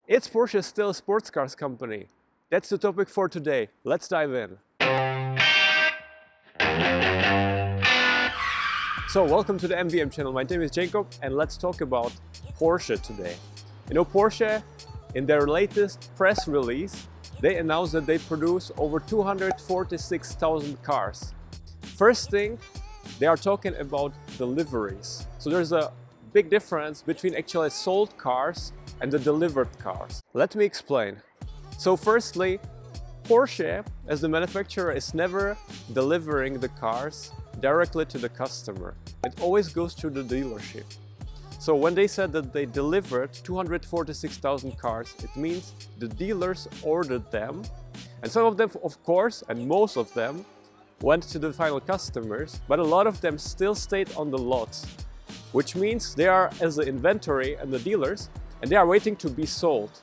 Is Porsche still a sports cars company? That's the topic for today. Let's dive in. So welcome to the MVM channel. My name is Jacob and let's talk about Porsche today. You know, Porsche, in their latest press release, they announced that they produce over 246,000 cars. First thing, they are talking about deliveries. So there's a big difference between actually sold cars and the delivered cars. Let me explain. So firstly, Porsche as the manufacturer is never delivering the cars directly to the customer. It always goes through the dealership. So when they said that they delivered 246,000 cars, it means the dealers ordered them, and some of them, of course, and most of them went to the final customers, but a lot of them still stayed on the lots, which means they are as the inventory and the dealers, and they are waiting to be sold.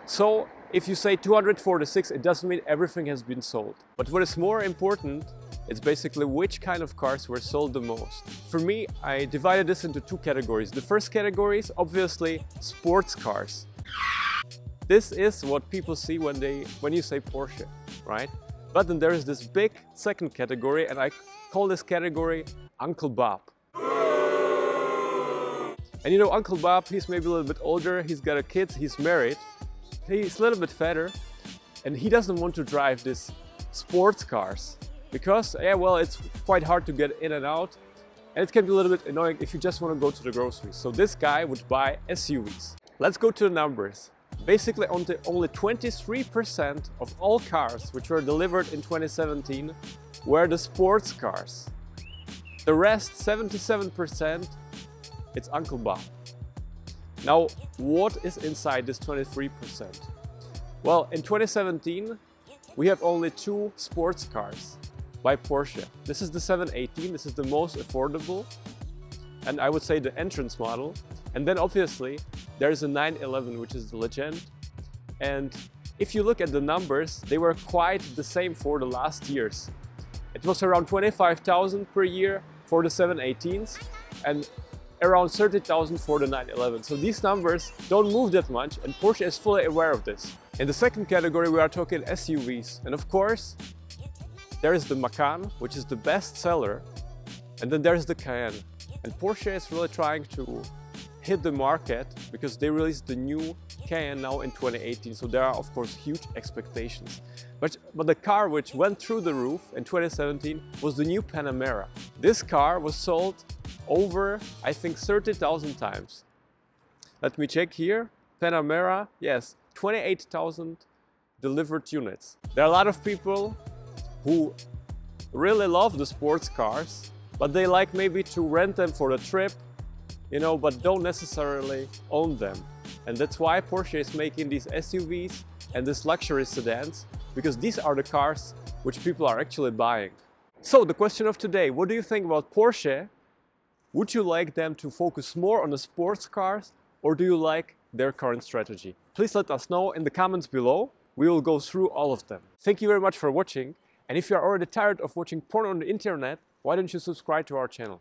So if you say 246, it doesn't mean everything has been sold. But what is more important, it's basically which kind of cars were sold the most. For me, I divided this into two categories. The first category is obviously sports cars. This is what people see when you say Porsche, right? But then there is this big second category, and I call this category Uncle Bob. And you know, Uncle Bob, he's maybe a little bit older, he's got a kid, he's married, he's a little bit fatter, and he doesn't want to drive these sports cars because, yeah, well, it's quite hard to get in and out, and it can be a little bit annoying if you just want to go to the groceries. So this guy would buy SUVs. Let's go to the numbers. Basically, only 23% of all cars which were delivered in 2017 were the sports cars. The rest, 77%, it's Uncle Bob. Now, what is inside this 23%? Well, in 2017, we have only two sports cars by Porsche. This is the 718, this is the most affordable, and I would say the entrance model. And then obviously, there's a 911, which is the legend. And if you look at the numbers, they were quite the same for the last years. It was around 25,000 per year for the 718s, and around 30,000 for the 911. So these numbers don't move that much, and Porsche is fully aware of this. In the second category, we are talking SUVs. And of course, there is the Macan, which is the best seller. And then there's the Cayenne. And Porsche is really trying to hit the market because they released the new Cayenne now in 2018. So there are, of course, huge expectations. But the car which went through the roof in 2017 was the new Panamera. This car was sold over, I think, 30,000 times. Let me check here. Panamera, yes, 28,000 delivered units. There are a lot of people who really love the sports cars, but they like maybe to rent them for the trip, you know, but don't necessarily own them. And that's why Porsche is making these SUVs and these luxury sedans, because these are the cars which people are actually buying. So the question of today, what do you think about Porsche? Would you like them to focus more on the sports cars, or do you like their current strategy? Please let us know in the comments below. We will go through all of them. Thank you very much for watching. And if you are already tired of watching porn on the internet, why don't you subscribe to our channel?